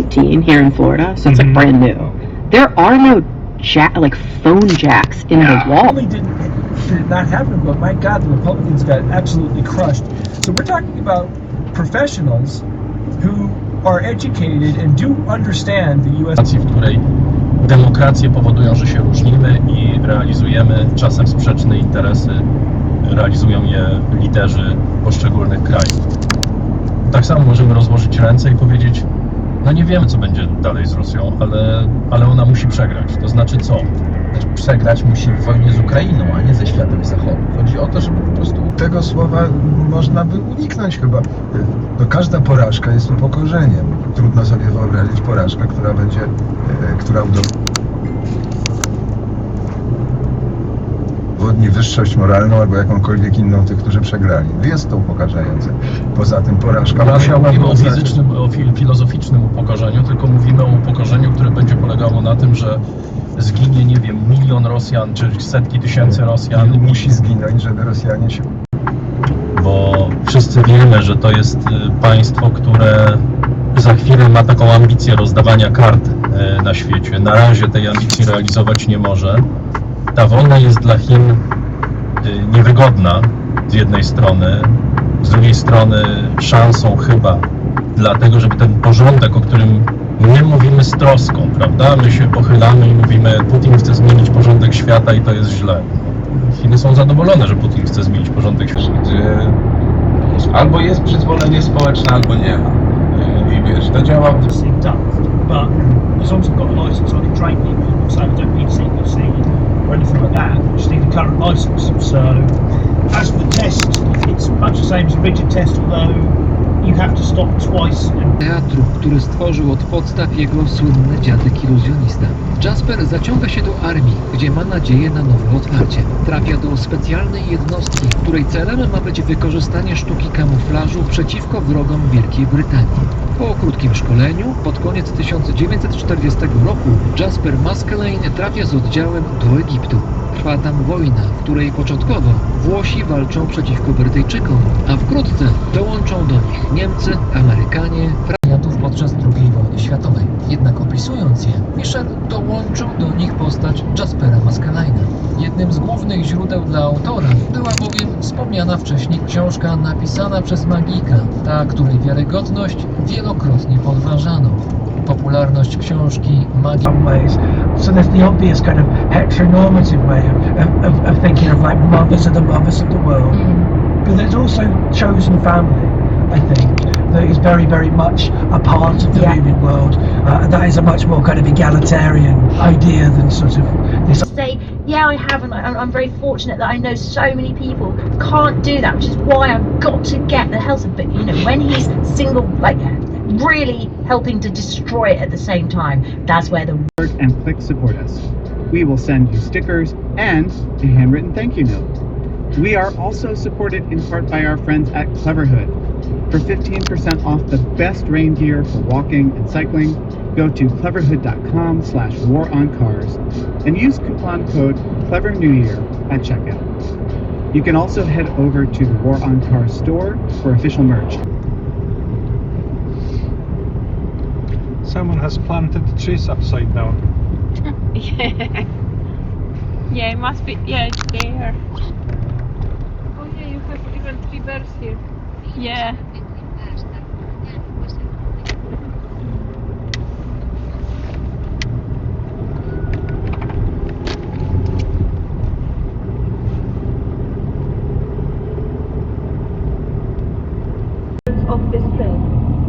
2019 here in Florida, so it's like brand new. There are no phone jacks in the wall. Not only did it not happen, but my God, the Republicans got absolutely crushed. So we're talking about professionals who are educated and do understand the U.S. w której demokracje powodują, że się różnimy i realizujemy czasem sprzeczne interesy, realizują je liderzy poszczególnych krajów. Tak samo możemy rozłożyć ręce i powiedzieć, no nie wiemy, co będzie dalej z Rosją, ale ona musi przegrać. To znaczy co? Znaczy przegrać musi w wojnie z Ukrainą, a nie ze światem zachodu. Chodzi o to, żeby po prostu tego słowa można by uniknąć chyba. No, każda porażka jest upokorzeniem. Trudno sobie wyobrazić porażkę, która udowodni wyższość moralną albo jakąkolwiek inną tych, którzy przegrali. Jest to upokarzające. Poza tym porażka musiała... Nie mówimy o filozoficznym upokorzeniu, tylko mówimy o upokorzeniu, które będzie polegało na tym, że zginie, nie wiem, 1 milion Rosjan, czy setki tysięcy Rosjan. Musi zginąć, żeby Rosjanie się... Bo wszyscy wiemy, że to jest państwo, które za chwilę ma taką ambicję rozdawania kart na świecie. Na razie tej ambicji realizować nie może. Ta wojna jest dla Chin niewygodna z jednej strony, z drugiej strony szansą chyba dlatego, żeby ten porządek, o którym my mówimy z troską, prawda? My się pochylamy i mówimy, Putin chce zmienić porządek świata i to jest źle. Chiny są zadowolone, że Putin chce zmienić porządek świata. Gdzie albo jest przyzwolenie społeczne, albo nie ma. I wiesz, to działa w... But as long as I've got a license, I can train people. So I don't need CPC or anything like that. I just need a current license. So as for the test, it's much the same as a rigid test, although you have to stop twice. Teatru, który stworzył od podstaw jego słynny dziadek iluzjonista. Jasper zaciąga się do armii, gdzie ma nadzieję na nowe otwarcie. Trafia do specjalnej jednostki, której celem ma być wykorzystanie sztuki kamuflażu przeciwko wrogom Wielkiej Brytanii. Po krótkim szkoleniu, pod koniec 1940 roku, Jasper Maskelyne trafia z oddziałem do Egiptu. Trwa tam wojna, w której początkowo Włosi walczą przeciwko Brytyjczykom, a wkrótce dołączą do nich Niemcy, Amerykanie, Francuzów podczas II wojny światowej. Jednak opisując je, Michel dołączył do nich postać Jaspera Maskelyna. Jednym z głównych źródeł dla autora była bowiem wspomniana wcześniej książka napisana przez magika, ta, której wiarygodność wielokrotnie podważano. Popularność książki magii. So there's the obvious kind of heteronormative way of thinking of like mothers are the mothers of the world. But there's also chosen family, I think, that is very, very much a part of the human world. That is a much more kind of egalitarian idea than sort of this. Say, yeah, I haven't. I'm very fortunate that I know so many people can't do that, which is why I've got to get the health of it. You know, when he's single, like really helping to destroy it at the same time, that's where the and click support us. We will send you stickers and a handwritten thank you note. We are also supported in part by our friends at Cleverhood. For 15% off the best rain gear for walking and cycling, go to cleverhood.com/waroncars and use coupon code CleverNewYear at checkout. You can also head over to the War on Cars store for official merch. Someone has planted the trees upside down. Yeah, it must be. Yeah, it's there. Oh yeah, you have even 3 birds here. Yeah. of this film.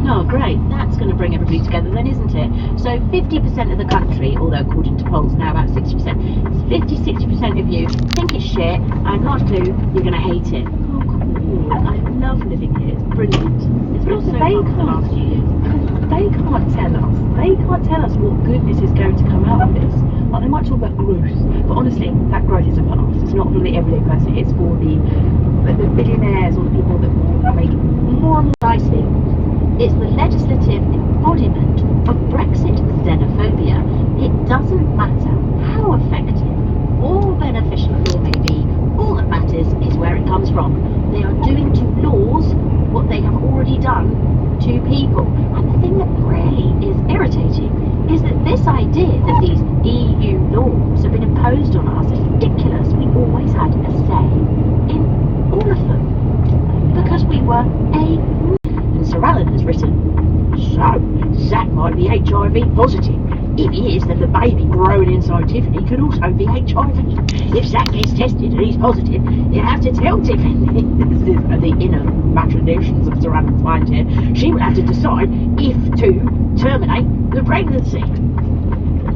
Oh, great. That's going to bring everybody together then, isn't it? So 50% of the country, although according to polls now about 60%, 50-60% of you think it's shit, and not a clue, you're going to hate it. Oh, cool. I love living here. It's brilliant. It's been so fun for the last few years. They can't tell us. They can't tell us what goodness is going to come out of this. Like, they might talk about growth, but honestly, that growth isn't for us. It's not for the everyday person. It's for the billionaires or the people that make more and more nicely. It's the legislative embodiment of Brexit xenophobia. It doesn't matter how effective or beneficial a law may be. All that matters is where it comes from. They are doing to laws what they have already done to people. And the thing that really is irritating this idea that these EU laws have been imposed on us is ridiculous. We always had a say in all of them because we were a. And Sir Alan has written, so Zach might be HIV positive. If he is, then the baby growing inside Tiffany could also be HIV. If Zach gets tested and he's positive, he'll have to tell Tiffany. This is the inner machinations of Sir Alan's mind here. She will have to decide if to terminate the pregnancy.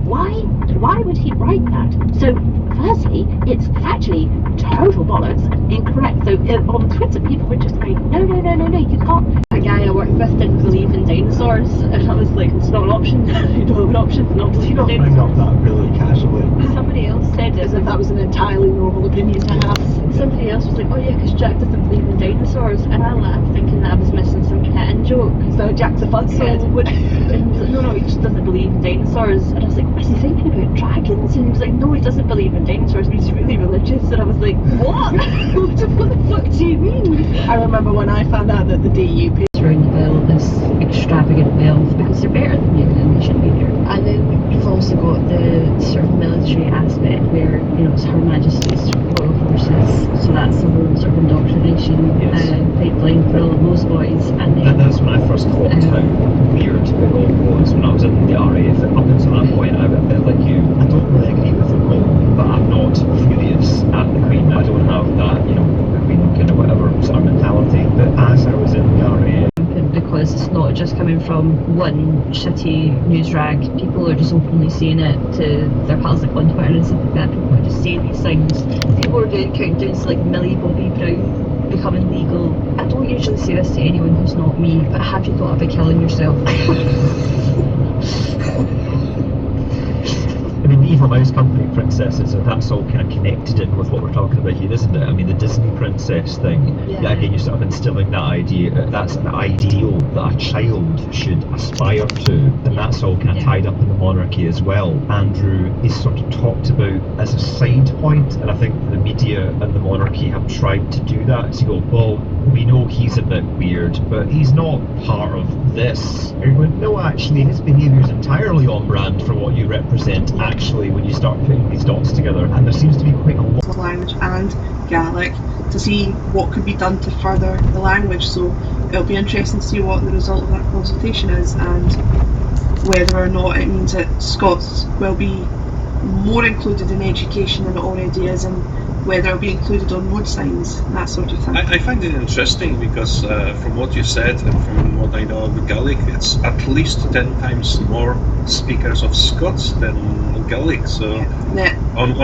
Why would he write that? So, firstly, it's factually total bollocks, incorrect. So on Twitter, people were just going, no, you can't. A guy I worked with didn't believe in dinosaurs, and I was like, it's not an option. You don't have an option to not believe in Bring dinosaurs. up that really casually. Somebody else said As if that was an entirely normal opinion to have. Somebody else was like, oh yeah, because Jack doesn't believe in dinosaurs, and I laughed thinking that I was missing some petting joke. So Jack's a fuckhead. And he was like, no, he just doesn't believe in dinosaurs. And I was like, is he thinking about dragons? And he was like, no, he doesn't believe in dinosaurs, but he's really religious. And I was like, what? What the fuck do you mean? I remember when I found out that the DU around the bill, this extravagant wealth, because they're better than you and they shouldn't be there. And then you've also got the sort of military aspect where, you know, it's Her Majesty's Royal Forces, so that's the whole sort of indoctrination pipeline for all of those boys. And then, that's when I first clocked how weird it all was when I was in the RAF. Up until that point, I felt like you. I don't really agree with them all, but I'm not furious at the Queen. I don't have that, you know, the Queen kind of whatever sort of mentality. But as I was in the RAF, because it's not just coming from one shitty news rag. People are just openly saying it to their pals at Twitter and stuff like that. People are just saying these things. People are doing countdowns like Millie Bobby Brown becoming legal. I don't usually say this to anyone who's not me, but have you thought about killing yourself? I mean, the Evil Mouse Company princesses, and that's all kind of connected in with what we're talking about here, isn't it? I mean, the Disney princess thing, yeah, again, you're sort of instilling that idea, that's an ideal that a child should aspire to, and that's all kind of tied up in the monarchy as well. Andrew is sort of talked about as a side point, and I think the media and the monarchy have tried to do that, to go, well, we know he's a bit weird, but he's not part of this. And you're going, no, actually, his behaviour is entirely on brand for what you represent, actually, when you start putting these dots together. And there seems to be quite a lot of language and Gaelic to see what could be done to further the language. So it'll be interesting to see what the result of that consultation is and whether or not it means that Scots will be more included in education than it already is, and whether it'll be included on road signs, that sort of thing. I find it interesting because from what you said and from what I know of the Gaelic, it's at least 10 times more speakers of Scots than Gaelic. So on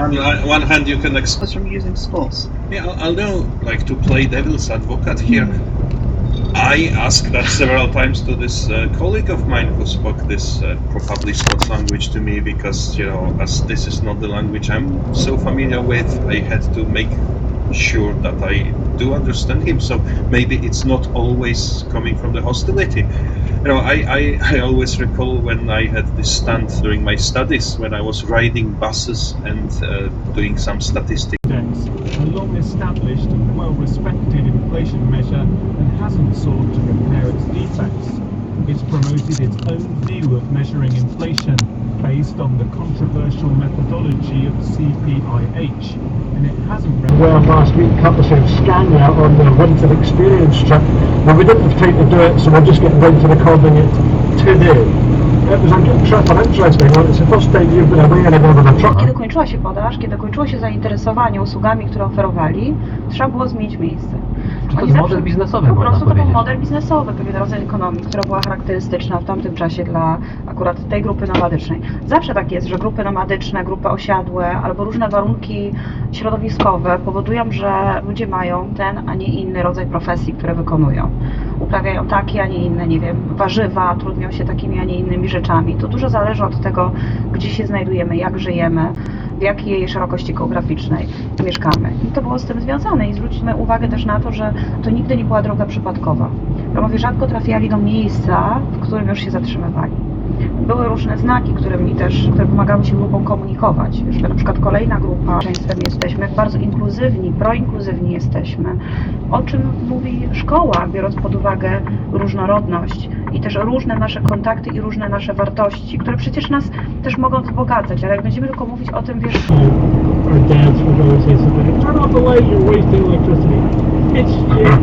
one hand you can expect from using Scots. Yeah, I'll know, like, to play devil's advocate here. I asked that several times to this colleague of mine who spoke this probably Scots language to me, because, you know, as this is not the language I'm so familiar with, I had to make sure that I do understand him. So maybe it's not always coming from the hostility. You know, I always recall when I had this stand during my studies, when I was riding buses and doing some statistics. A long-established and well-respected inflation measure and hasn't sought to repair its defects. It's promoted its own view of measuring inflation based on the controversial methodology of CPIH, and it hasn't... Well, last week cut the same Scania on the winter experience trip. Well, we didn't have time to do it, so we're just getting down to recording it today. It was a good trip and interesting one. It's the first time you've been away anymore with a truck. Kiedy kończyła się podaż, kiedy kończyło się zainteresowanie usługami, które oferowali, trzeba było zmienić miejsce. Czy to jest model biznesowy, po prostu to był powiedzieć? model biznesowy, pewien rodzaj ekonomii, która była charakterystyczna w tamtym czasie dla akurat tej grupy nomadycznej. Zawsze tak jest, że grupy nomadyczne, grupy osiadłe albo różne warunki środowiskowe powodują, że ludzie mają ten, a nie inny rodzaj profesji, które wykonują. Uprawiają takie, a nie inne, nie wiem, warzywa, trudnią się takimi, a nie innymi rzeczami. To dużo zależy od tego, gdzie się znajdujemy, jak żyjemy, w jakiej szerokości geograficznej mieszkamy. I to było z tym związane i zwróćmy uwagę też na to, że to nigdy nie była droga przypadkowa. Romowie rzadko trafiali do miejsca, w którym już się zatrzymywali. były różne znaki, które pomagały się grupom komunikować, że na przykład kolejna grupa, społeczeństwem jesteśmy, jak bardzo inkluzywni, proinkluzywni jesteśmy, o czym mówi szkoła, biorąc pod uwagę różnorodność i też różne nasze kontakty i różne nasze wartości, które przecież nas też mogą wzbogacać, ale jak będziemy tylko mówić o tym, wiesz... Our dads would always say something like, turn off the light, you're wasting electricity.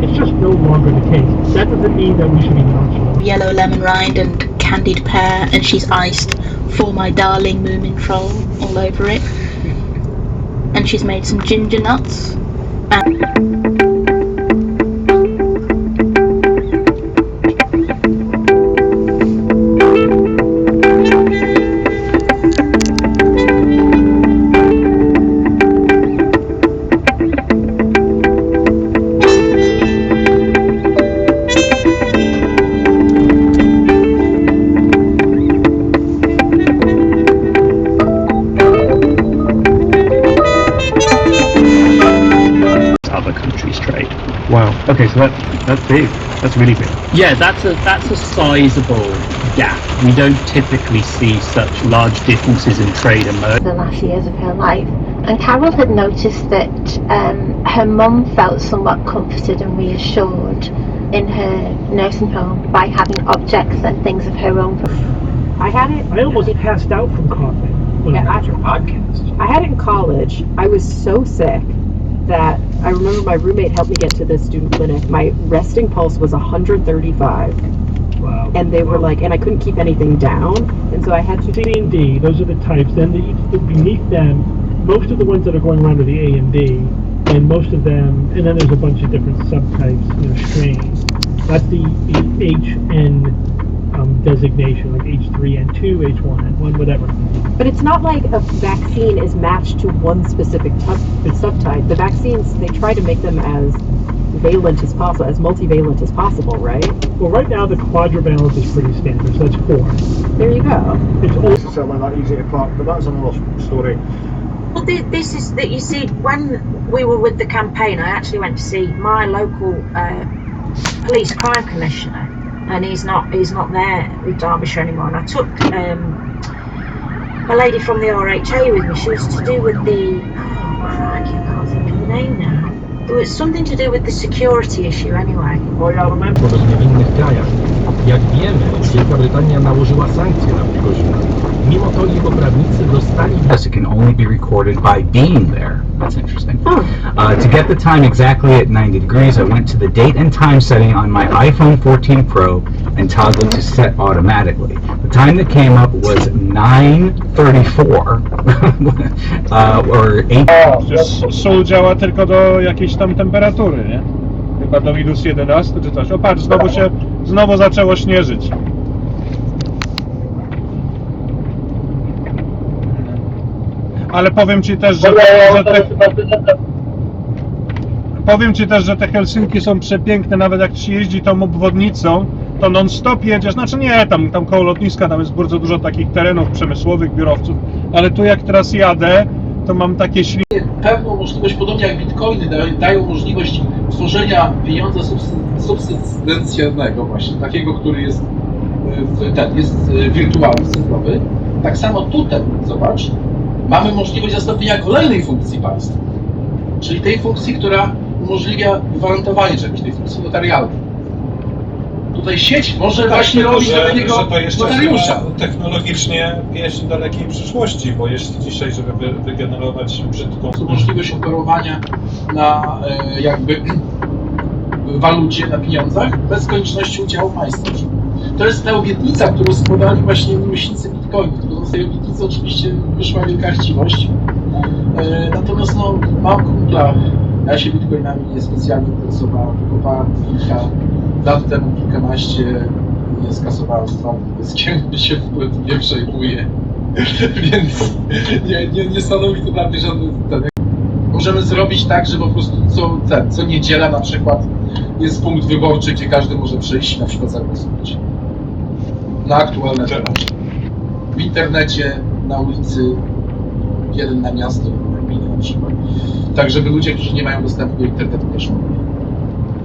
It's just no longer the case. That doesn't mean that we should be nonchalant. Yellow lemon rind and candied pear, and she's iced For My Darling Moomin Troll all over it. And she's made some ginger nuts. Wow. Okay, so that's big. That's really big. Yeah, that's a sizable gap. We don't typically see such large differences in trade and merger. The last years of her life, and Carol had noticed that her mum felt somewhat comforted and reassured in her nursing home by having objects and things of her own. I almost passed out from coughing when I watched your podcast. I had it in college. I was so sick that I remember my roommate helped me get to the student clinic. My resting pulse was 135. Wow. And they were like, and I couldn't keep anything down, and so I had to... C and D, those are the types. Then beneath them, most of the ones that are going around are the A and D, and most of them, and then there's a bunch of different subtypes, strains. That's the HN designation, like H3N2, H1N1, whatever. But it's not like a vaccine is matched to one specific subtype. The vaccines, they try to make them as valent as possible, as multivalent as possible, right? Well, right now the quadrivalent is pretty standard, so that's 4. There you go. It's also something not easy to clock, but that's another story. Well, this is that you see, when we were with the campaign, I actually went to see my local police crime commissioner, and he's not there with Derbyshire anymore. And I took a lady from the RHA with me. She was to do with the I can't think of the name now. It was something to do with the security issue anyway. Podobnie w innych krajach. Jak wiemy, Wielka Brytania nałożyła sankcje na Prigozina. Mimo to jego prawnicy dostali... Yes, it can only be recorded by being there. That's interesting. To get the time exactly at 90 degrees, I went to the date and time setting on my iPhone 14 Pro and toggled to set automatically. The time that came up was 9:34 or 8. Sól działa tylko do jakiejś tam temperatury, nie? Chyba do minus 11 czy coś. O patrz, znowu zaczęło śnieżyć. Ale powiem ci też, że te Helsinki są przepiękne, nawet jak się jeździ tą obwodnicą, to non-stop jedziesz, znaczy nie, tam koło lotniska tam jest bardzo dużo takich terenów przemysłowych, biurowców, ale tu jak teraz jadę, to mam takie pewną możliwość, podobnie jak bitcoiny dają możliwość tworzenia pieniądza subsystencjalnego właśnie, takiego, który jest wirtualny, cyfrowy. Tak samo tutaj, zobacz, mamy możliwość zastąpienia kolejnej funkcji państwa, czyli tej funkcji, która umożliwia gwarantowanie czegoś, tej funkcji notarialnej. Tutaj sieć może właśnie robić do takiego notariusza. Technologicznie jest w dalekiej przyszłości, bo jest dzisiaj, żeby wygenerować brzydką... Możliwość operowania na jakby walucie, na pieniądzach, bez konieczności udziału państwa. To jest ta obietnica, którą składali właśnie miłośnicy bitcoinu. Tylko z tej obietnicy oczywiście wyszła wielka chciwość. Natomiast mam kumpla, ja się bitcoinami niespecjalnie interesowałem, wykopałem kilka lat temu, kilkanaście, nie skasowałem strony niebieskiego, się w ogóle tym nie przejmuję. Więc nie stanowi to dla mnie żadny... Możemy zrobić tak, że po prostu co niedziela na przykład jest punkt wyborczy, gdzie każdy może przyjść i na przykład zagłosować na aktualne tematy. W internecie, na ulicy, jeden na miasto, na gminę na przykład. Tak, żeby ludzie, którzy nie mają dostępu do internetu, też mogli.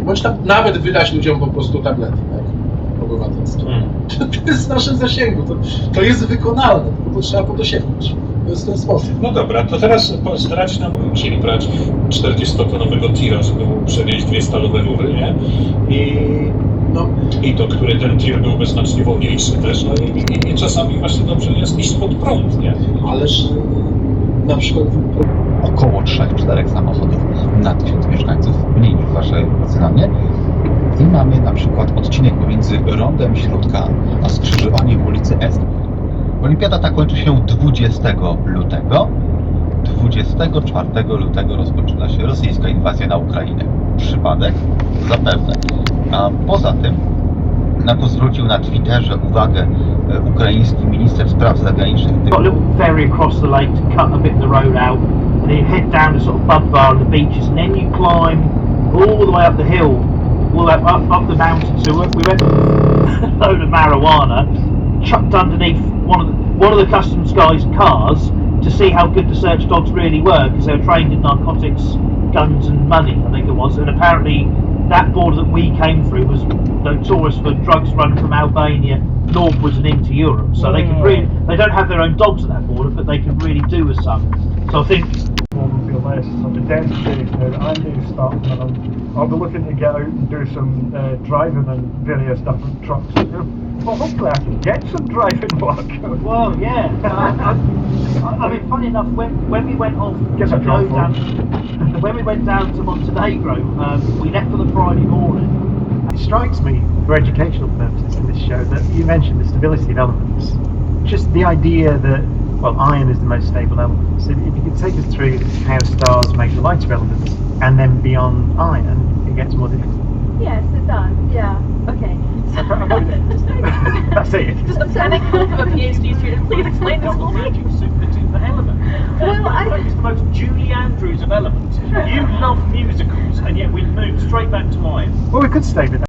Bądź tam nawet wydać ludziom po prostu tablety, tak? obywatelskie. To jest w naszym zasięgu, to jest wykonalne, tylko to trzeba po to sięgnąć. To jest ten sposób. No dobra, to teraz starać nam musieli brać 40-tonowego tira, żeby mu przewieźć 2 stalowe rury, nie? I to, który ten tir byłby znacznie wolniejszy też, no i czasami właśnie dobrze jest iść pod prąd, nie? Ależ na przykład Około 3-4 samochodów na 1000 mieszkańców, mniej niż wasze racjonalnie. I mamy na przykład odcinek pomiędzy rondem Środka a skrzyżowaniem ulicy S. Olimpiada ta kończy się 20 lutego. 24 lutego rozpoczyna się rosyjska inwazja na Ukrainę. Przypadek? Zapewne. A poza tym, na to zwrócił na Twitterze uwagę ukraiński minister spraw zagranicznych. Got a little ferry across the lake to cut a bit of the road out, and then you head down to sort of Budvar and the beaches, and then you climb all the way up the hill, all up the mountain. So we went a load of marijuana, chucked underneath one of the customs guys' cars to see how good the search dogs really were, because they were trained in narcotics, guns and money, I think it was, and apparently that border that we came through was notorious for drugs running from Albania northwards and into Europe. So they could really, they don't have their own dogs at that border, but they could really do with some. So I think feel less on the dense days now that I'm doing stuff, and I'll be looking to get out and do some driving on various different trucks. Well, hopefully I can get some driving work. Well, yeah. I mean, funny enough, when we went off to go down, when we went down to Montenegro, we left on the Friday morning. It strikes me, for educational purposes in this show, that you mentioned the stability of elements. Just the idea that, well, iron is the most stable element. So if you could take us through how stars make the lighter elements, and then beyond iron, it gets more difficult. Yes, it does. Yeah. Okay. That's it. Just a panic of a PhD student. Please explain this whole magic superlative for element. Well, It's the most Julie Andrews of elements. You love musicals, and yet we moved straight back to iron. Well, we could stay with that.